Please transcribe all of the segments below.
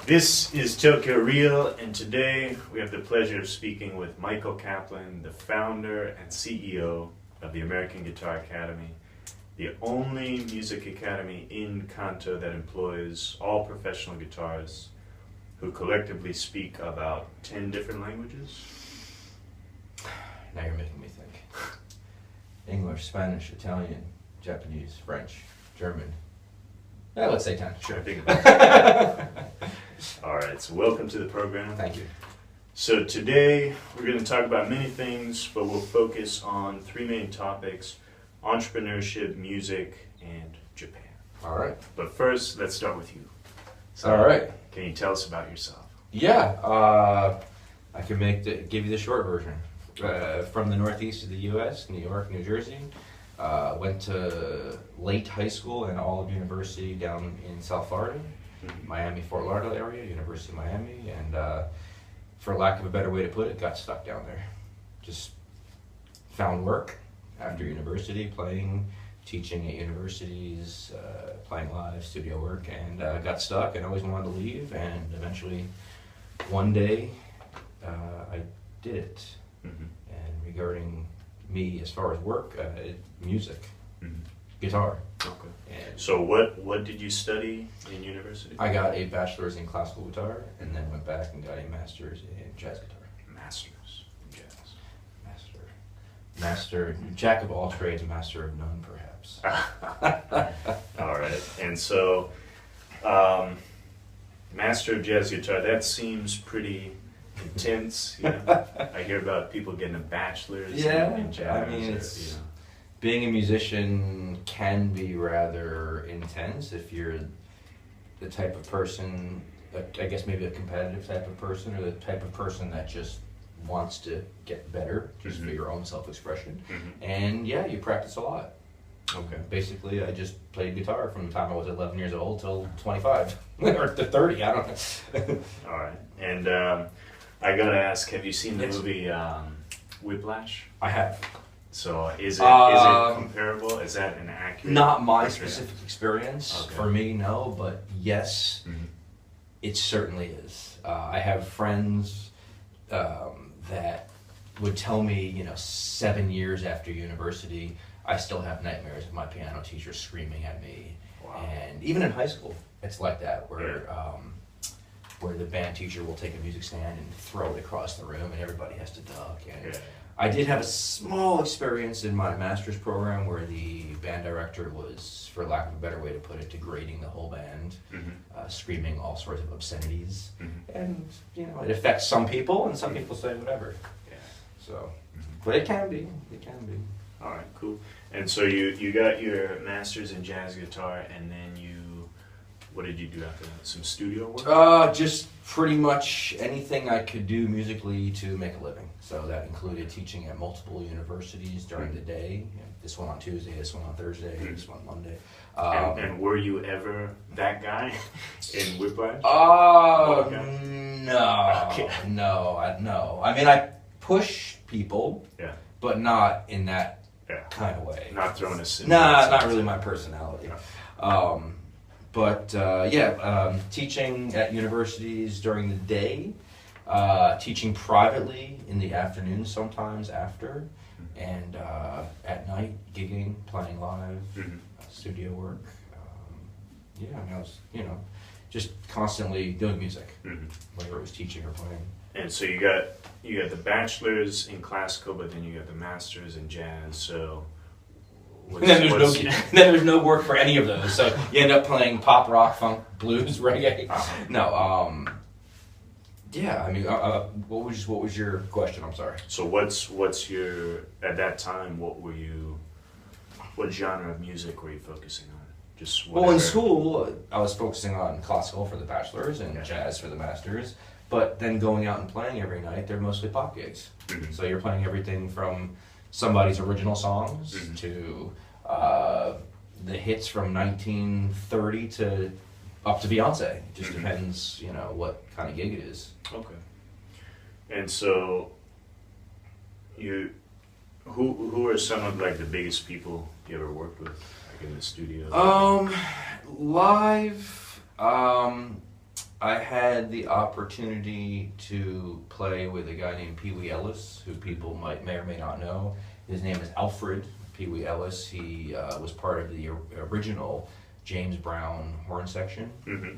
This is Tokyo Real, and today we have the pleasure of speaking with Michael Kaplan, the founder and CEO of the American Guitar Academy, the only music academy in Kanto that employs all professional guitarists who collectively speak about 10 different languages. Now you're making me think. English, Spanish, Italian, Japanese, French, German. Let's say 10. Sure, I think about that. All right, so welcome to the program. Thank you. So today we're going to talk about many things, but we'll focus on three main topics: entrepreneurship, music, and Japan. All right. But first, let's start with you. So, All right. Can you tell us about yourself? Yeah, I can give you the short version. From the northeast of the U.S., New York, New Jersey. Went to late high school and all of university down in South Florida, Miami, Fort Lauderdale area, University of Miami, and for lack of a better way to put it, got stuck down there. Just found work after university, playing, teaching at universities, playing live, studio work, and got stuck and always wanted to leave, and eventually one day I did it. Mm-hmm. And regarding me as far as work, music, Mm-hmm. guitar. Okay. And So what did you study in university? I got a bachelor's in classical guitar and then went back and got a master's in jazz guitar. Master's in jazz. Master, jack of all trades, master of none, perhaps. All right. And so, master of jazz guitar, that seems pretty intense. You know? I hear about people getting a bachelor's in jazz. I mean, or. Being a musician can be rather intense if you're the type of person, I guess maybe a competitive type of person, or the type of person that just wants to get better just for your own self-expression. Mm-hmm. And yeah, you practice a lot. Okay. Basically, I just played guitar from the time I was 11 years old till 25 or to 30. I don't know. All right. And I gotta ask, have you seen the Yes. movie Whiplash? I have. So is it comparable? Is that an accurate? Not my portrayal? specific experience. Okay. For me, no, but yes, Mhm. it certainly is. I have friends that would tell me, 7 years after university, I still have nightmares of my piano teacher screaming at me. Wow. And even in high school, it's like that, where the band teacher will take a music stand and throw it across the room, and everybody has to duck. And Yeah. I did have a small experience in my master's program where the band director was, for lack of a better way to put it, degrading the whole band, Mm-hmm. screaming all sorts of obscenities. Mm-hmm. And, it affects some people, and some people say whatever. Yeah. So, but it can be. All right, cool. And so you got your master's in jazz guitar, and then what did you do after that? Some studio work? Just pretty much anything I could do musically to make a living. So that included teaching at multiple universities during the day. This one on Tuesday, this one on Thursday, this one Monday. And were you ever that guy in Whiplash? No. Okay. No. I mean, I push people, Yeah. but not in that Yeah. kind of way. Not throwing a sin. Nah, not really my personality. No. Teaching at universities during the day, teaching privately in the afternoon sometimes after, and at night gigging, playing live, Mhm. studio work. I was, just constantly doing music, Mhm. whether it was teaching or playing. And so you got the bachelor's in classical, but then you got the master's in jazz. So And then there's no work for any of those, so you end up playing pop, rock, funk, blues, reggae. No, what was your question? I'm sorry. So what's your, at that time, what genre of music were you focusing on? Just whatever. Well, in school, I was focusing on classical for the bachelor's and Yeah. jazz for the master's, but then going out and playing every night, they're mostly pop gigs. Mhm. So you're playing everything from somebody's original songs Mhm. to the hits from 1930 to up to Beyonce. It just depends, what kind of gig it is. Okay. And so who are some of like the biggest people you ever worked with, like in the studio? Live, I had the opportunity to play with a guy named Pee Wee Ellis, who people may or may not know. His name is Alfred Pee Wee Ellis. He was part of the original James Brown horn section,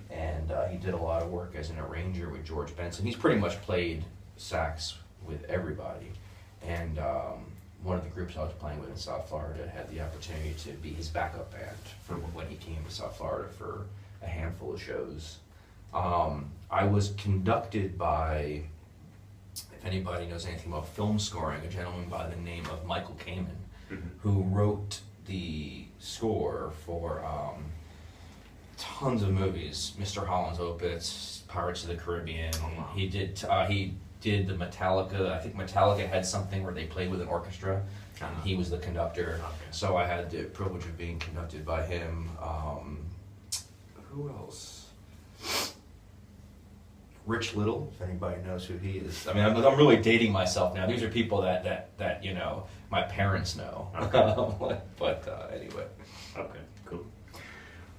and he did a lot of work as an arranger with George Benson. He's pretty much played sax with everybody, and one of the groups I was playing with in South Florida had the opportunity to be his backup band for when he came to South Florida for a handful of shows. I was conducted by, if anybody knows anything about film scoring, a gentleman by the name of Michael Kaplan, who wrote the score for tons of movies. Mr. Holland's Opus, Pirates of the Caribbean. He did the Metallica. I think Metallica had something where they played with an orchestra, and he was the conductor. So I had the privilege of being conducted by him. Who else? Rich Little, if anybody knows who he is. I mean, I'm really dating myself now. These are people that you know, my parents know. Okay. But anyway. Okay, cool.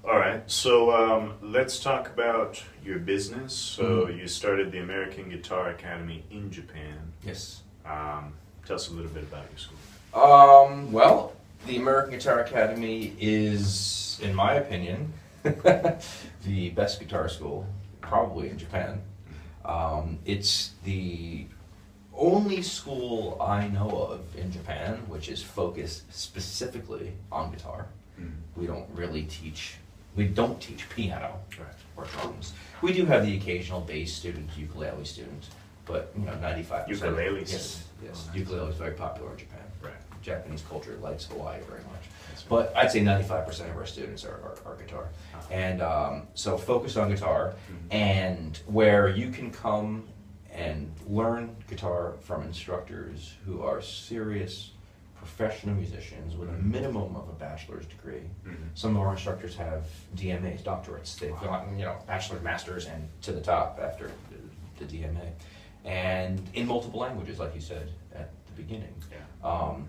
All right, so let's talk about your business. So you started the American Guitar Academy in Japan. Yes. Tell us a little bit about your school. Well, the American Guitar Academy is, in my opinion, the best guitar school probably in Japan. It's the only school I know of in Japan which is focused specifically on guitar. We don't teach piano or drums. We do have the occasional bass student, ukulele student, but 95%. Ukulele Yes, student. ukulele is very popular in Japan. Right. Japanese culture likes Hawaii very much. But I'd say 95% of our students are guitar. And so focus on guitar, and where you can come and learn guitar from instructors who are serious professional musicians with a minimum of a bachelor's degree. Some of our instructors have DMAs, doctorates. They've gotten bachelor's, master's, and to the top after the DMA. And in multiple languages, like you said at the beginning.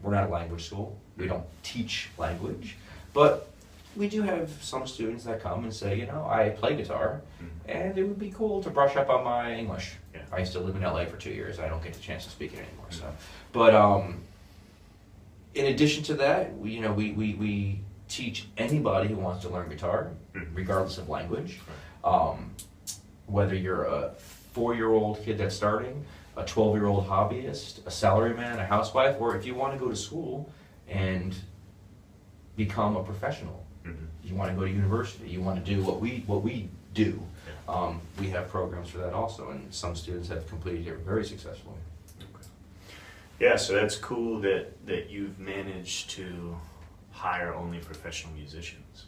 We're not a language school. We don't teach language, but we do have some students that come and say, I play guitar, and it would be cool to brush up on my English. I used to live in LA for 2 years. I don't get the chance to speak it anymore. So, but in addition to that, we teach anybody who wants to learn guitar, regardless of language. Whether you're a 4-year-old kid that's starting, a 12-year-old hobbyist, a salaryman, a housewife, or if you want to go to school and become a professional, you want to go to university, you want to do what we do. We have programs for that also, and some students have completed it very successfully. Yeah, so that's cool that you've managed to hire only professional musicians,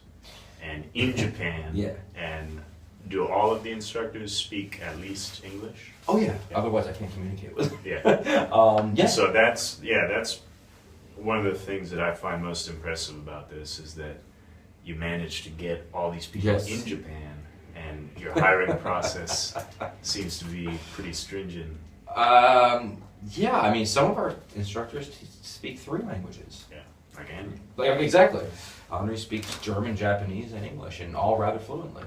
and in Japan. And do all of the instructors speak at least English? Oh yeah. Otherwise I can't communicate with them. Yeah. So that's one of the things that I find most impressive about this is that you managed to get all these people in Japan, and your hiring process seems to be pretty stringent. Yeah, I mean, some of our instructors speak 3 languages. Yeah, like Henry. Exactly. Henry speaks German, Japanese, and English, and all rather fluently.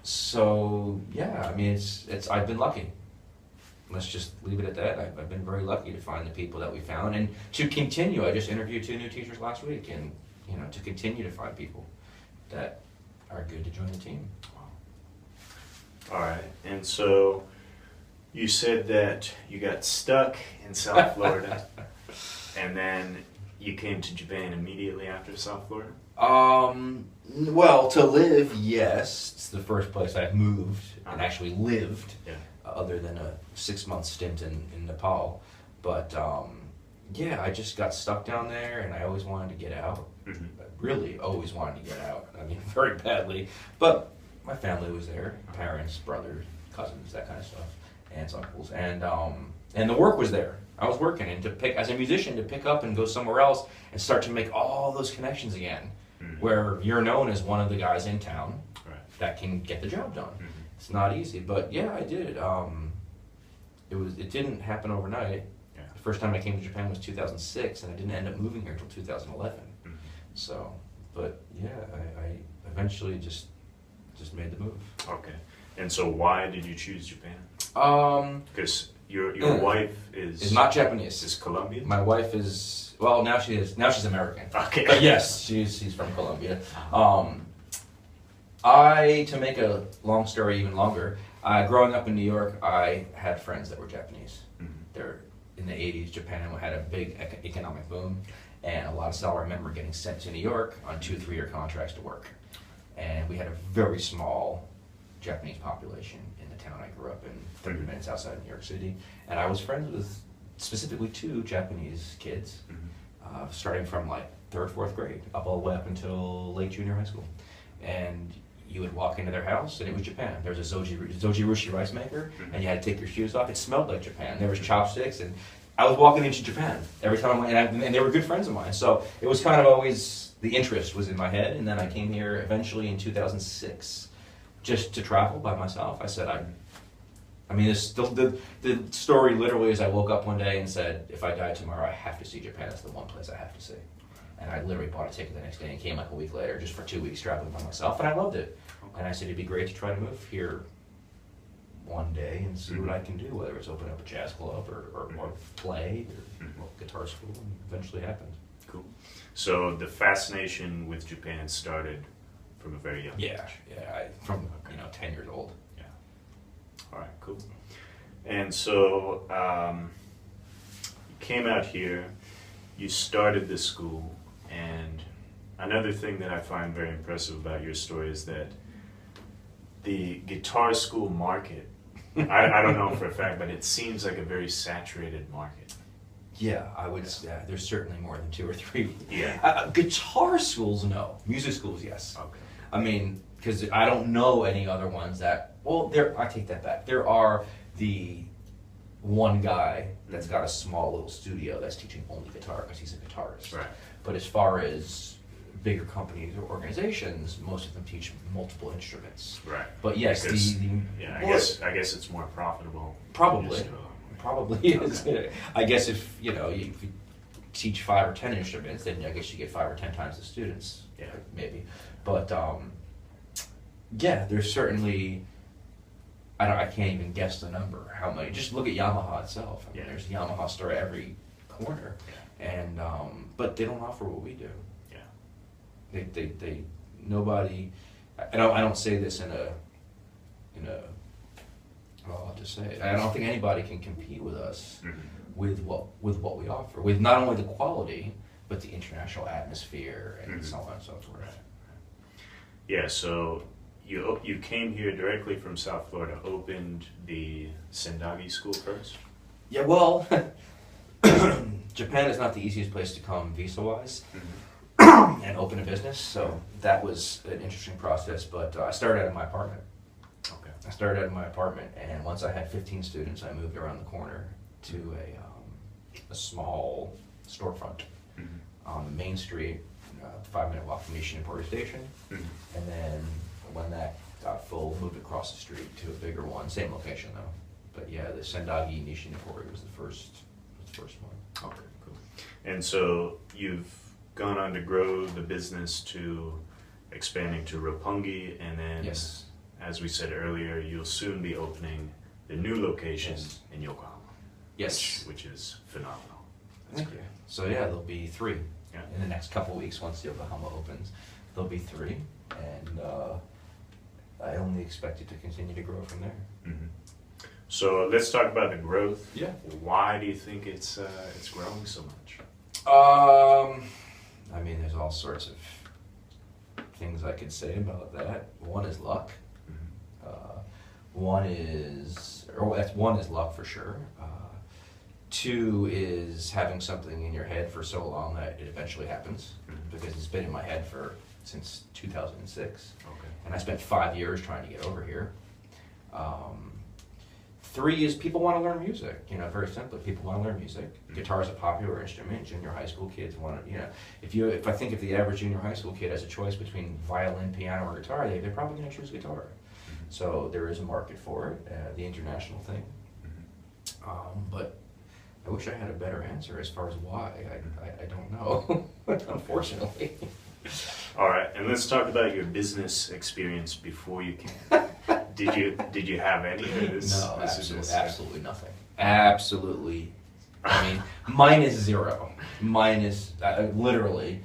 So yeah, I mean, it's I've been lucky. Let's just leave it at that. I've been very lucky to find the people that we found, and to continue. I just interviewed 2 new teachers last week, and to continue to find people that are good to join the team. All right, and so you said that you got stuck in South Florida, and then you came to Japan immediately after South Florida? Well, to live, yes. It's the first place I've moved and actually lived, other than a 6-month stint in Nepal. But yeah, I just got stuck down there, and I always wanted to get out. I really always wanted to get out. I mean, very badly. But my family was there, parents, brothers, cousins, that kind of stuff, aunts, uncles, and the work was there. I was working, and as a musician, to pick up and go somewhere else and start to make all those connections again, where you're known as one of the guys in town that can get the job done. It's not easy, but yeah, I did. It didn't happen overnight. The first time I came to Japan was 2006, and I didn't end up moving here until 2011. So, but yeah, I eventually just made the move. Okay. And so why did you choose Japan? Because your wife is not Japanese. Is Colombian? My wife is, well, now she's American. Okay. But yes, she's from Colombia. To make a long story even longer, growing up in New York, I had friends that were Japanese. Mm-hmm. They're in the 80s, Japan had a big economic boom, and a lot of salary men were getting sent to New York on 2-3-year contracts to work. And we had a very small Japanese population in the town I grew up in, 30 minutes outside New York City. And I was friends with specifically 2 Japanese kids, starting from like 3rd, 4th grade, up all the way up until late junior high school. And you would walk into their house, and it was Japan. There was a zojirushi rice maker, and you had to take your shoes off. It smelled like Japan. There was chopsticks, and I was walking into Japan every time I went, and they were good friends of mine. So it was kind of always, the interest was in my head, and then I came here eventually in 2006 just to travel by myself. I said, I mean, the story literally is I woke up one day and said, if I die tomorrow, I have to see Japan. That's the one place I have to see. And I literally bought a ticket the next day and came like a week later just for 2 weeks traveling by myself, and I loved it. And I said it'd be great to try to move here one day and see what I can do, whether it's open up a jazz club or play or guitar school, and eventually happened. Cool. So the fascination with Japan started from a very young age. Yeah, from 10 years old. Yeah. All right, cool. And so you came out here, you started this school, and another thing that I find very impressive about your story is that the guitar school market, I don't know for a fact, but it seems like a very saturated market. Yeah, I would say there's certainly more than 2 or 3. Yeah. Guitar schools, no. Music schools, yes. Okay. I mean, because I don't know any other ones that, well, I take that back. There are the one guy that's got a small little studio that's teaching only guitar because he's a guitarist. Right. But as far as bigger companies or organizations, most of them teach multiple instruments. Right. But yes, because, I guess it's more profitable. Probably is. Okay. I guess if you teach 5 or 10 instruments, then I guess you get 5 or 10 times the students. Yeah. Maybe. But there's certainly. I can't even guess the number. How many? Just look at Yamaha itself. I mean, there's a Yamaha store at every corner, and but they don't offer what we do. They nobody. I don't say this in a. Well, I'll just say it. I don't think anybody can compete with us with what we offer, with not only the quality but the international atmosphere and so on and so forth. Yeah. So you came here directly from South Florida. Opened the Sendagi school first. Yeah. Well, Japan is not the easiest place to come visa-wise. And open a business, so that was an interesting process, but I started out in my apartment. Okay. I started out in my apartment, and once I had 15 students, I moved around the corner to a small storefront on the main street, 5-minute walk from Nishin Importer Station, and then when that got full, moved across the street to a bigger one, same location though. But yeah, the Sendagi Nishin Importer was the first one. Okay, cool. And so you've gone on to grow the business to expanding to Roppongi, and then, as we said earlier, you'll soon be opening the new location in Yokohama. Yes. Which is phenomenal. Thank you. So there'll be 3 in the next couple weeks once Yokohama opens. There'll be 3, and I only expect it to continue to grow from there. Mm-hmm. So let's talk about the growth. Yeah. Why do you think it's growing so much? I mean, there's all sorts of things I could say about that. One is luck. One is luck for sure. 2 is having something in your head for so long that it eventually happens, because it's been in my head since 2006. Okay. And I spent 5 years trying to get over here. 3 is people want to learn music. Very simply, people want to learn music. Guitar is a popular instrument. Junior high school kids want to. If I think if the average junior high school kid has a choice between violin, piano, or guitar, they're probably going to choose guitar. So there is a market for it, the international thing. But I wish I had a better answer as far as why. I don't know, unfortunately. All right, and let's talk about your business experience before you came. Did you have any of this? No, this is absolutely nothing. Absolutely. I mean, minus zero. Minus, literally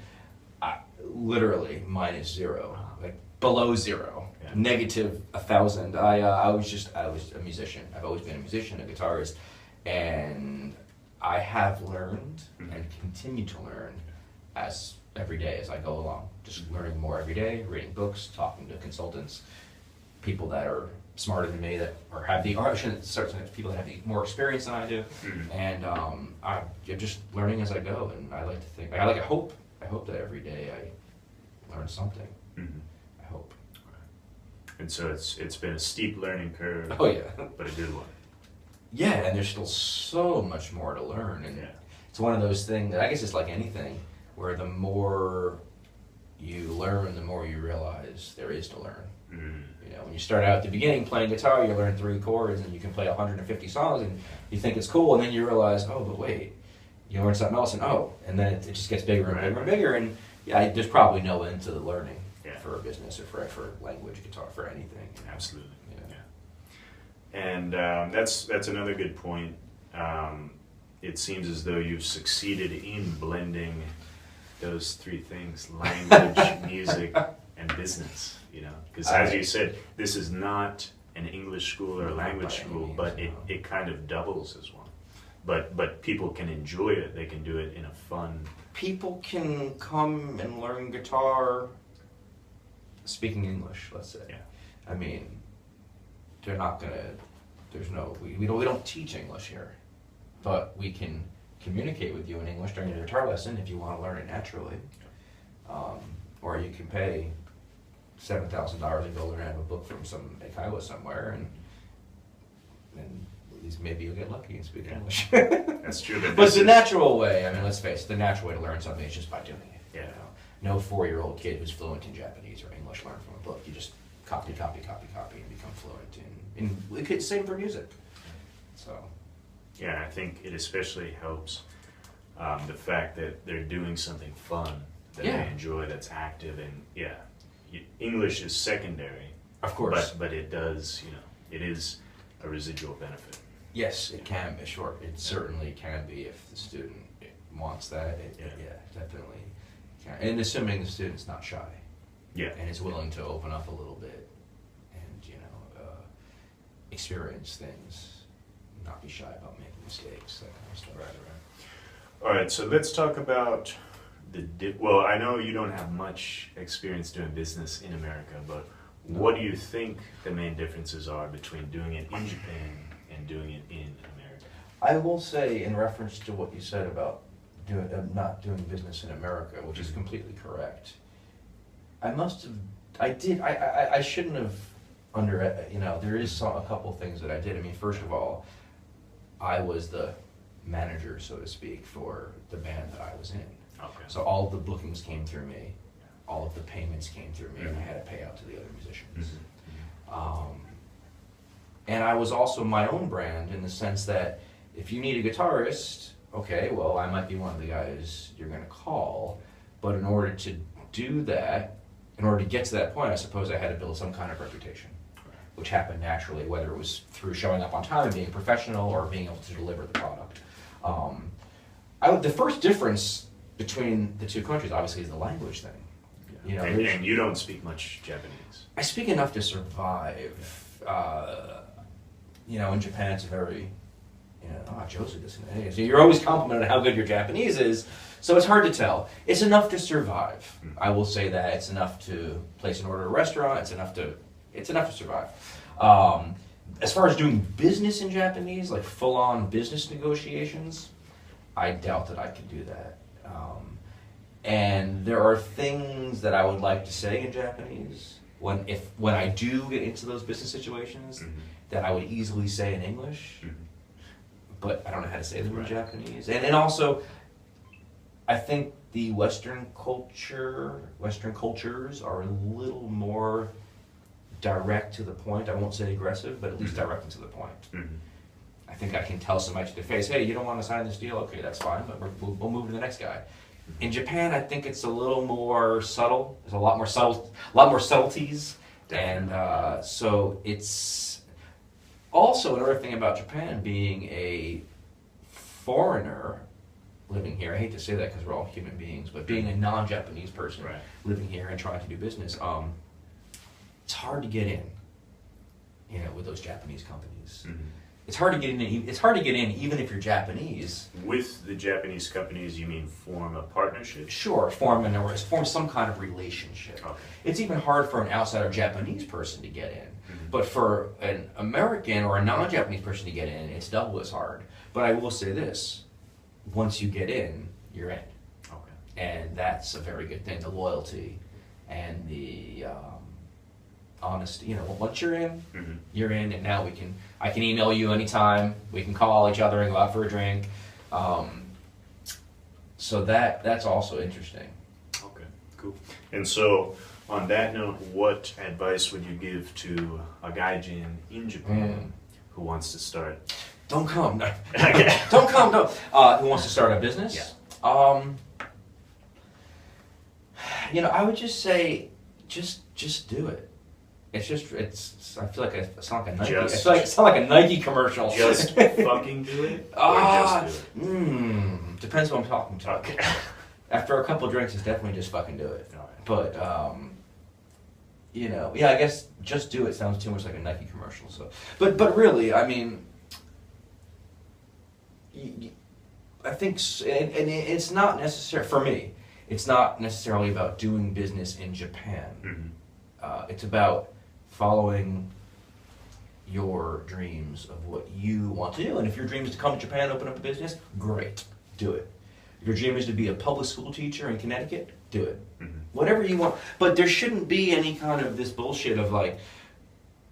minus zero. Like below zero. Yeah. Negative 1,000. I was a musician. I've always been a musician, a guitarist, and I have learned and continue to learn as every day as I go along. Just learning more every day, reading books, talking to consultants, people that are smarter than me, that or have the, or I shouldn't start saying people that have the more experience than I do, and I'm just learning as I go. And I like to think, I hope that every day I learn something. I hope. And so it's been a steep learning curve. Oh yeah, but a good one. Yeah, and there's still so much more to learn, and it's one of those things that I guess it's like anything, where the more you learn, the more you realize there is to learn. You know, when you start out at the beginning playing guitar, you learn 3 chords and you can play 150 songs and you think it's cool, and then you realize, oh, but wait, you learn something else, and then it just gets bigger and bigger and bigger, and there's probably no end to the learning for a business or for language, guitar, for anything. Absolutely. And that's another good point. It seems as though you've succeeded in blending those 3 things: language, music, and business. You know, because as you said, this is not an English school or a language school, but it kind of doubles as one. But people can enjoy it. They can do it in a fun. People can come and learn guitar speaking English, let's say. I mean, they're not gonna. There's no. We don't teach English here, but we can communicate with you in English during your guitar lesson if you want to learn it naturally, or you can pay $7,000 and go learn out of a book from some Iowa somewhere, and at least maybe you'll get lucky and speak English. That's true. But the natural way, I mean, let's face it, the natural way to learn something is just by doing it. Yeah. You know? No 4-year-old kid who's fluent in Japanese or English learn from a book. You just copy, and become fluent in same for music. So. Yeah, I think it especially helps the fact that they're doing something fun that they enjoy, that's active, and English is secondary, of course, but it does, it is a residual benefit. Yes, it can be. Sure, it certainly can be if the student wants that. Definitely can. And assuming the student's not shy, and is willing to open up a little bit, and experience things, not be shy about making mistakes, that kind of stuff. Right. All right. So let's talk about well, I know you don't have much experience doing business in America, but what do you think the main differences are between doing it in Japan and doing it in America? I will say, in reference to what you said about not doing business in America, which is completely correct, I shouldn't have there is a couple things that I did. I mean, first of all, I was the manager, so to speak, for the band that I was in. Okay. So all of the bookings came through me, all of the payments came through me, and I had to pay out to the other musicians. And I was also my own brand in the sense that if you need a guitarist, okay, well, I might be one of the guys you're going to call, but in order to do that, in order to get to that point, I suppose I had to build some kind of reputation, which happened naturally, whether it was through showing up on time and being professional or being able to deliver the product. The first difference between the 2 countries, obviously, is the language thing. And you don't speak much Japanese. I speak enough to survive. In Japan, it's a very, Josie doesn't. So you're always complimented on how good your Japanese is, so it's hard to tell. It's enough to survive. I will say that it's enough to place an order at a restaurant. It's enough to survive. As far as doing business in Japanese, like full-on business negotiations, I doubt that I could do that. And there are things that I would like to say in Japanese when I do get into those business situations that I would easily say in English, but I don't know how to say them in Japanese. And also, I think the Western cultures are a little more direct to the point. I won't say aggressive, but at least direct and to the point. I think I can tell somebody to their face, hey, you don't want to sign this deal? Okay, that's fine, but we'll move to the next guy. In Japan, I think it's a little more subtle. There's a lot more subtleties, And Definitely. so it's also another thing about Japan being a foreigner living here. I hate to say that because we're all human beings, but being a non-Japanese person Right. living here and trying to do business, it's hard to get in, with those Japanese companies. Mhm. It's hard to get in. It's hard to get in even if you're Japanese. With the Japanese companies, you mean form a partnership? Sure, form some kind of relationship. Okay. It's even hard for an outsider Japanese person to get in. Mhm. But for an American or a non-Japanese person to get in, it's double as hard. But I will say this, once you get in, you're in. Okay. And that's a very good thing, the loyalty and the honesty. Once you're in, Mhm. you're in, and now I can email you anytime, we can call each other and go out for a drink. So that's also interesting. Okay, cool. And so, on that note, what advice would you give to a gaijin in Japan who wants to start? Don't come. No. Okay. Don't come. Don't. Who wants to start a business? Yeah. I would just say, just do it. I feel like I sound like a Nike. I sound like a Nike commercial. Just fucking do it? Or just do it? Depends who I'm talking to. Okay. After a couple of drinks, it's definitely just fucking do it. All right. But I guess just do it sounds too much like a Nike commercial. So, but really, I mean, I think, and it's not necessary for me. It's not necessarily about doing business in Japan. Mhm. It's about following your dreams of what you want to do. And if your dream is to come to Japan, open up a business, great, do it. If your dream is to be a public school teacher in Connecticut, do it. Mhm. Whatever you want. But there shouldn't be any kind of this bullshit of like,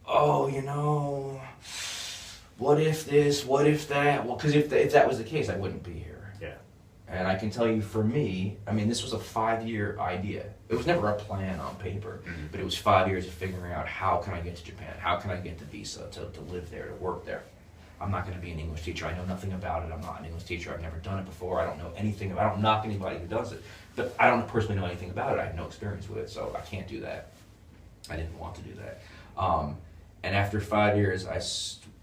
oh, what if this, what if that? Well, because if that was the case, I wouldn't be here. Yeah. And I can tell you, for me, I mean, this was a 5-year idea. It was never a plan on paper, Mhm. but it was 5 years of figuring out how can I get to Japan? How can I get the visa to live there, to work there? I'm not going to be an English teacher. I know nothing about it. I'm not an English teacher. I've never done it before. I don't know anything about it. I don't knock anybody who does it. But I don't personally know anything about it. I have no experience with it, so I can't do that. I didn't want to do that. And after 5 years,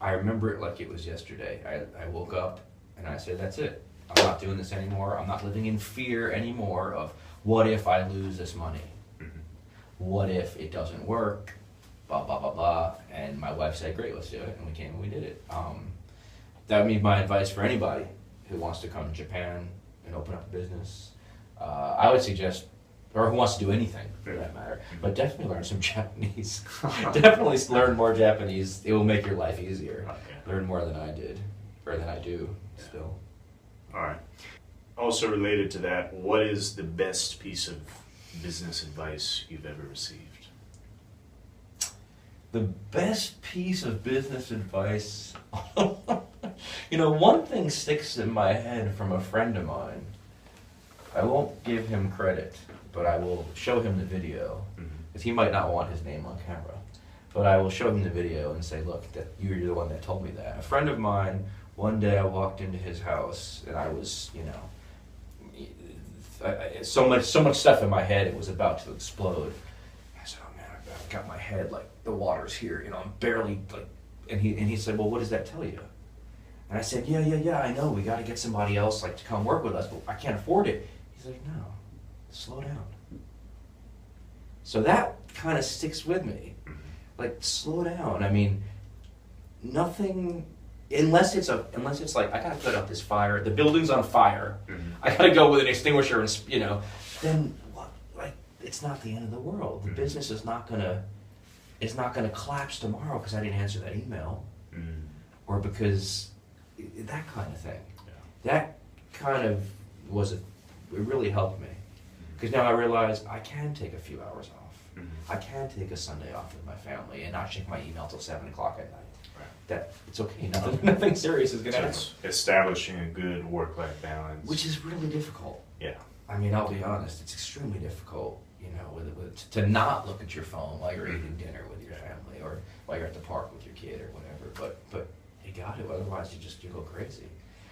I remember it like it was yesterday. I woke up and I said, that's it. I'm not doing this anymore. I'm not living in fear anymore of what if I lose this money? Mhm. What if it doesn't work? Blah, blah, blah, blah. And my wife said, great, let's do it. And we came and we did it. That would be my advice for anybody who wants to come to Japan and open up a business. I would suggest, or who wants to do anything for that matter, but definitely learn some Japanese. Definitely learn more Japanese. It will make your life easier. Okay. Learn more than I did, or than I do still. All right. Also related to that, what is the best piece of business advice you've ever received? The best piece of business advice, one thing sticks in my head from a friend of mine. I won't give him credit, but I will show him the video, because he might not want his name on camera. But I will show him the video and say, look, that you're the one that told me that. A friend of mine, one day I walked into his house and I was, so much stuff in my head, it was about to explode. I said, oh man, I've got my head, like the water's here, I'm barely, like, and he said, well, what does that tell you? And I said, yeah, I know, we got to get somebody else like to come work with us, but I can't afford it. He's like, no, slow down. So that kind of sticks with me. Like, slow down. I mean, nothing, unless it's like, I gotta put out this fire, the building's on fire, I gotta go with an extinguisher and, then what, like, it's not the end of the world. The business is not gonna collapse tomorrow because I didn't answer that email, or because that kind of thing. Yeah. That kind of it really helped me, because now I realize I can take a few hours off. I can take a Sunday off with my family and not check my email till 7 o'clock at night. Right. That it's okay. Nothing serious is gonna So happen. it's establishing a good work-life balance. Which is really difficult. Yeah. I mean, I'll be honest. It's extremely difficult, to not look at your phone while you're eating dinner with your family, or while you're at the park with your kid or whatever. But you got to. Otherwise, you go crazy.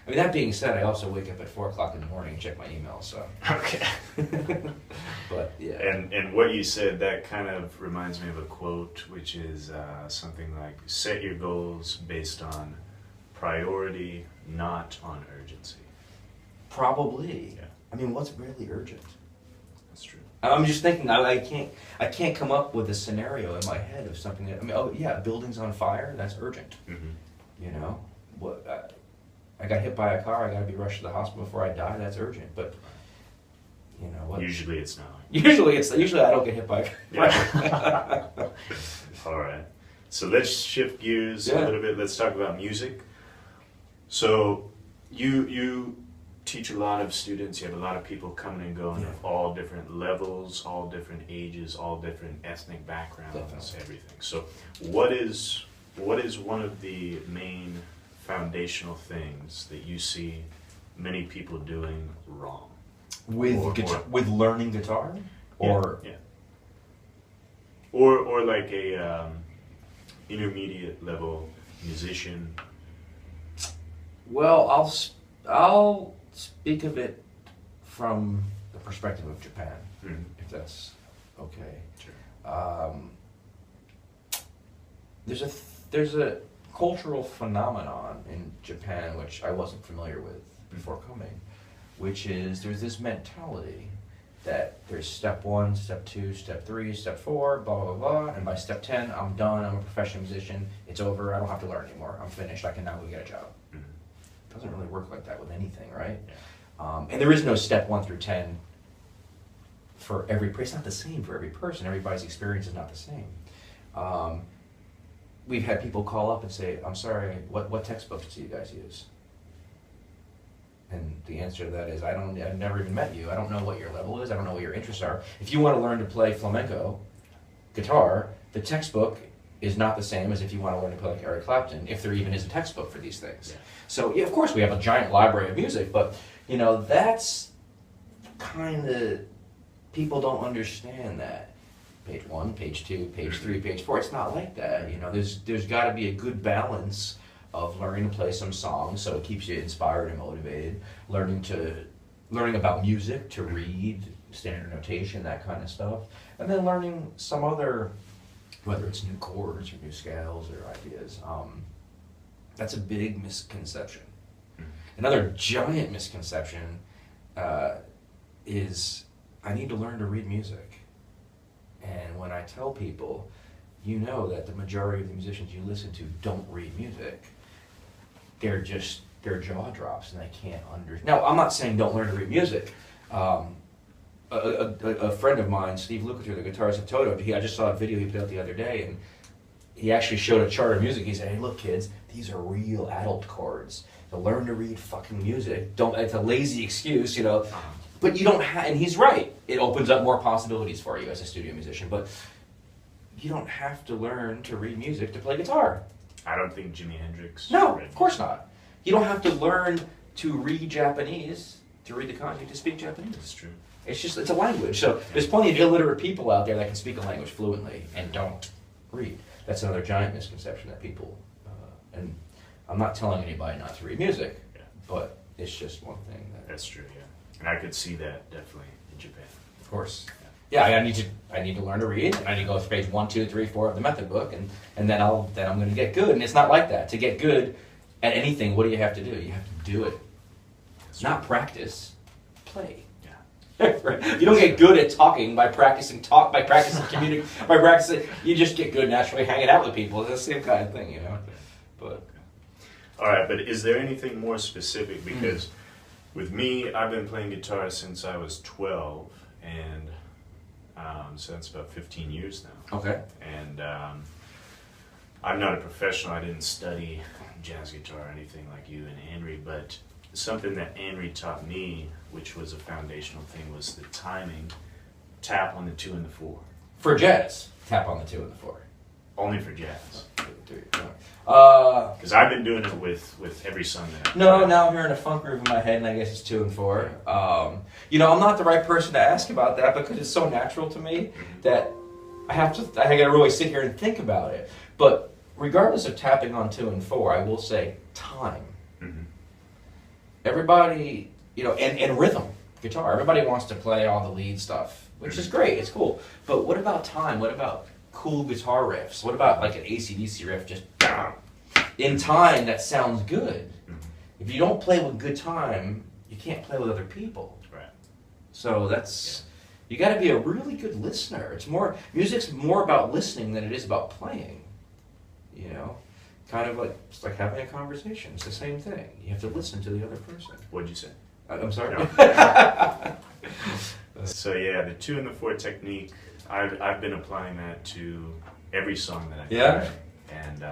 I mean, that being said, I also wake up at 4 o'clock in the morning and check my email, so. Okay. But, yeah. And what you said, that kind of reminds me of a quote, which is something like, set your goals based on priority, not on urgency. Probably. Yeah. I mean, what's really urgent? That's true. I'm just thinking, I can't come up with a scenario in my head of something that, I mean, oh yeah, building's on fire, that's urgent. Mm-hmm. You know? What, I got hit by a car, I gotta be rushed to the hospital before I die, that's urgent, but, you know what? Usually it's not. Usually I don't get hit by a car. Yeah. All right. So let's shift gears a Yeah. little bit. Let's talk about music. So you teach a lot of students. You have a lot of people coming and going of all different levels, all different ages, all different ethnic backgrounds, Definitely. everything. So what is one of the main foundational things that you see many people doing wrong? With learning guitar? Or yeah. Or like a intermediate level musician. Well, I'll speak of it from the perspective of Japan, if that's okay. Sure. There's a cultural phenomenon in Japan which I wasn't familiar with before coming, which is there's this mentality that there's step 1, step 2, step 3, step 4, blah, blah, blah, and by step 10, I'm done, I'm a professional musician, it's over, I don't have to learn anymore, I'm finished, I can now go get a job. It doesn't really work like that with anything, right? Yeah. And there is no step 1 through 10 for every person. It's not the same for every person. Everybody's experience is not the same. We've had people call up and say, I'm sorry, what textbooks do you guys use? And the answer to that is, I've never even met you. I don't know what your level is. I don't know what your interests are. If you want to learn to play flamenco guitar, the textbook is not the same as if you want to learn to play like Eric Clapton, if there even is a textbook for these things. Yeah. So, yeah, of course, we have a giant library of music, but, you know, that's kind of, people don't understand that. Page 1, page 2, page 3, page 4, it's not like that. You know, there's got to be a good balance of learning to play some songs so it keeps you inspired and motivated, learning about music, to read, standard notation, that kind of stuff, and then learning some other, whether it's new chords or new scales or ideas. That's a big misconception. Another giant misconception is I need to learn to read music. And when I tell people, you know that the majority of the musicians you listen to don't read music, their jaw drops and they can't understand. Now, I'm not saying don't learn to read music. A friend of mine, Steve Lukather, the guitarist of Toto, I just saw a video he put out the other day, and he actually showed a chart of music. He said, hey, look, kids, these are real adult chords. To learn to read fucking music. It's a lazy excuse, you know. But you don't have, and he's right. It opens up more possibilities for you as a studio musician, but you don't have to learn to read music to play guitar. I don't think Jimi Hendrix. No, of course not. You don't have to learn to read Japanese, to read the kanji, to speak Japanese. That's true. It's a language. So there's plenty of illiterate people out there that can speak a language fluently and don't read. That's another giant misconception that people, and I'm not telling anybody not to read music, but it's just one thing. That's true, yeah. And I could see that definitely in Japan. Of course. Yeah, I need to learn to read, and I need to go to page 1, 2, 3, 4 of the method book, and then I'm going to get good. And it's not like that. To get good at anything, what do you have to do? You have to do it. It's not practice, play. Yeah. Right? You don't get good at talking by practicing communication, by practicing. You just get good naturally hanging out with people. It's the same kind of thing, you know. But all right, but is there anything more specific? Because with me, I've been playing guitar since I was 12, and so that's about 15 years now. Okay. And I'm not a professional. I didn't study jazz guitar or anything like you and Henry, but something that Henry taught me, which was a foundational thing, was the timing. Tap on the 2 and the 4. For jazz, tap on the 2 and the 4. Only for jazz. Because I've been doing it with every song that No, now I'm hearing a funk groove in my head, and I guess it's 2 and 4. You know, I'm not the right person to ask about that because it's so natural to me that I gotta really sit here and think about it. But regardless of tapping on 2 and 4, I will say time. everybody, and rhythm, guitar. Everybody wants to play all the lead stuff, which is great. It's cool. But what about time? What about cool guitar riffs? What about like an AC/DC riff just in time that sounds good? If you don't play with good time, you can't play with other people. Right. So you got to be a really good listener. Music's more about listening than it is about playing. Kind of like it's like having a conversation. It's the same thing. You have to listen to the other person. What'd you say? I'm sorry. No. So yeah, the 2 and the 4 technique. I've been applying that to every song that I play. Yeah. And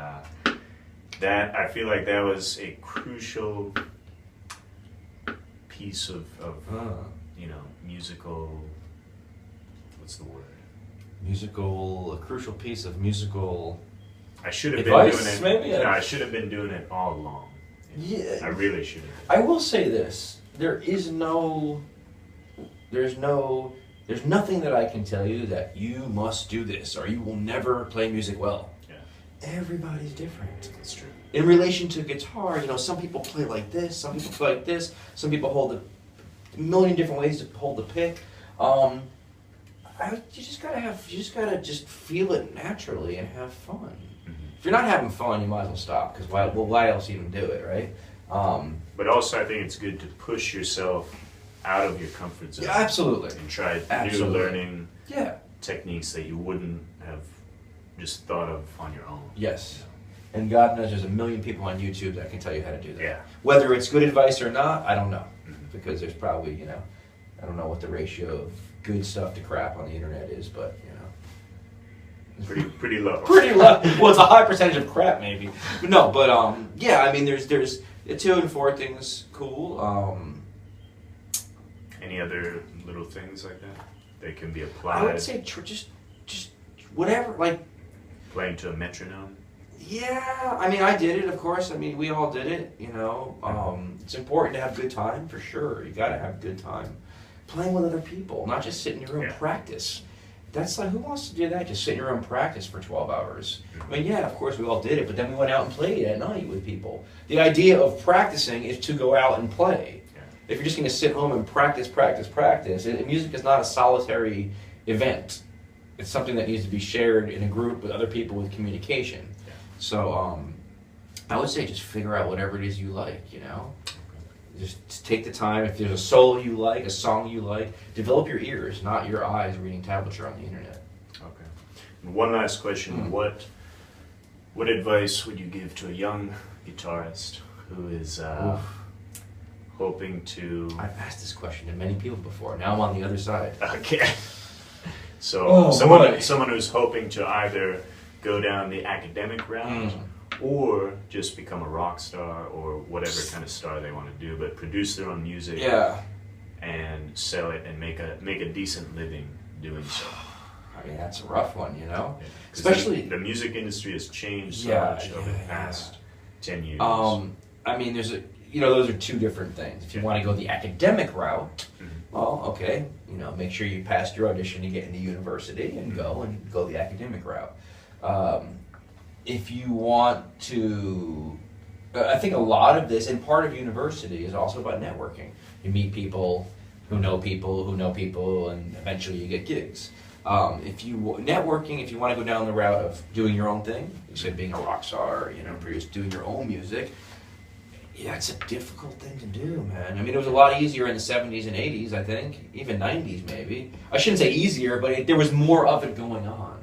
that I feel like that was a crucial piece of musical. What's the word? A crucial piece of musical. I should have advice, been doing it. Maybe? No, I should have been doing it all along. Yeah. I really should have. I will say this: there's nothing that I can tell you that you must do this or you will never play music well. Yeah. Everybody's different. That's true. In relation to guitar, some people play like this, some people play like this, some people hold a million different ways to hold the pick. You just gotta just feel it naturally and have fun. If you're not having fun, you might as well stop, because why else even do it, right? But also, I think it's good to push yourself out of your comfort zone. Yeah, absolutely. And try new learning techniques that you wouldn't have just thought of on your own. Yes. And God knows there's a million people on YouTube that can tell you how to do that. Yeah. Whether it's good advice or not, I don't know. Because there's probably, I don't know what the ratio of good stuff to crap on the internet is, but, Pretty low. Pretty low. Well, it's a high percentage of crap, maybe. But no, yeah, I mean, there's the 2 and 4 things cool. Any other little things like that? They can be applied. I would say just whatever, like playing to a metronome. Yeah, I mean, I did it, of course. I mean, we all did it, It's important to have good time, for sure. You got to have good time. Playing with other people, not just sit in your room and practice. That's like, who wants to do that? Just sit in your room and practice for 12 hours. I mean, yeah, of course we all did it, but then we went out and played at night with people. The idea of practicing is to go out and play. Yeah. If you're just going to sit home and practice, music is not a solitary event. It's something that needs to be shared in a group with other people with communication. Yeah. So I would say just figure out whatever it is you like, Just take the time. If there's a solo you like, a song you like, develop your ears, not your eyes reading tablature on the internet. Okay. And one last question. What advice would you give to a young guitarist who is hoping to... I've asked this question to many people before. Now I'm on the other side. Okay. So someone who's hoping to either go down the academic route or just become a rock star or whatever kind of star they want to do, but produce their own music and sell it and make a decent living doing so. I mean, that's a rough one, Yeah. Especially the music industry has changed so much over the past 10 years. I mean, there's those are two different things. If you want to go the academic route, well, okay, make sure you passed your audition to get into university and go the academic route. If you want to, I think a lot of this, and part of university is also about networking. You meet people who know people who know people, and eventually you get gigs. If you want to go down the route of doing your own thing, you said being a rock star, doing your own music, it's a difficult thing to do, man. I mean, it was a lot easier in the 70s and 80s, I think, even 90s maybe. I shouldn't say easier, but there was more of it going on.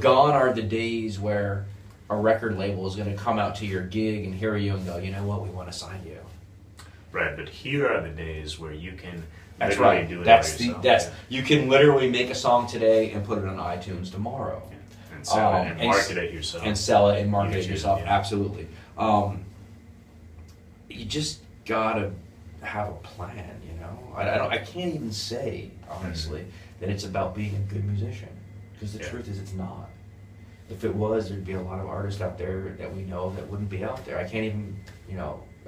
Gone are the days where a record label is going to come out to your gig and hear you and go, you know what, we want to sign you. Right, but here are the days where you can That's literally right. do it That's all yourself. You can literally make a song today and put it on iTunes tomorrow. Yeah. And sell it and market it yourself. And sell it and market it yourself, yeah. Absolutely. You just gotta have a plan, I can't even say, honestly, that it's about being a good musician. Because the truth is, it's not. If it was, there'd be a lot of artists out there that we know that wouldn't be out there. I can't even,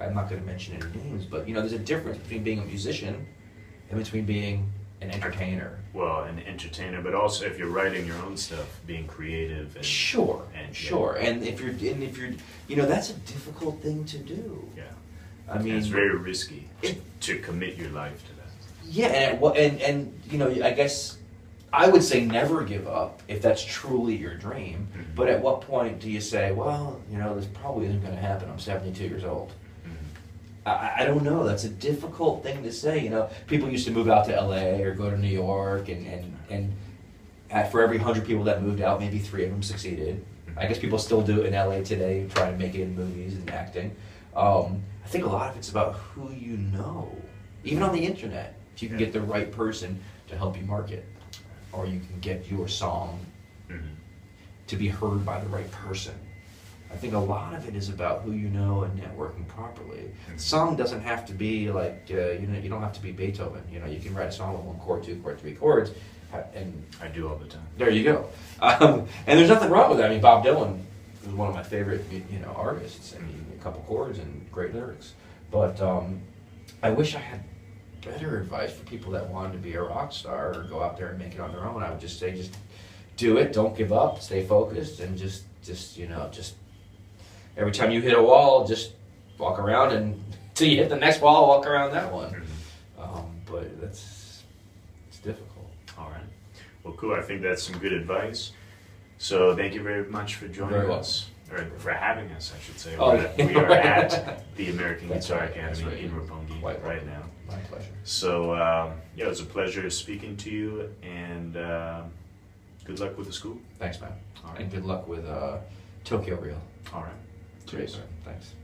I'm not going to mention any names, but, there's a difference between being a musician and between being an entertainer. Well, an entertainer, but also if you're writing your own stuff, being creative. And, sure. And if you're, that's a difficult thing to do. Yeah. I mean, it's very risky to commit your life to that. Yeah, and you know, I guess I would say never give up if that's truly your dream. Mhm. But at what point do you say, well, you know, this probably isn't going to happen. I'm 72 years old. I don't know. That's a difficult thing to say. You know, people used to move out to LA or go to New York, and for every 100 people that moved out, maybe 3 of them succeeded. I guess people still do it in LA today, try to make it in movies and acting. I think a lot of it's about who you know, even on the internet. If you can get the right person to help you market, or you can get your song to be heard by the right person. I think a lot of it is about who you know and networking properly. The song doesn't have to be like, you don't have to be Beethoven. You know, you can write a song with 1 chord, 2 chord, 3 chords, and I do all the time. there you go. And there's nothing wrong with that. I mean, Bob Dylan was one of my favorite, artists. I mean, a couple chords and great lyrics. But I wish I had better advice for people that wanted to be a rock star or go out there and make it on their own. I would just say, just do it. Don't give up. Stay focused, and just every time you hit a wall, just walk around, and till you hit the next wall, walk around that one. But it's difficult. All right. Well, cool. I think that's some good advice. So thank you very much for joining us, or for having us, I should say. We are at the American Guitar Academy in Roppongi right now. My pleasure. So it was a pleasure speaking to you, and good luck with the school. Thanks, man. All right. And good luck with Tokyo Reel. All right. Cheers. Thanks.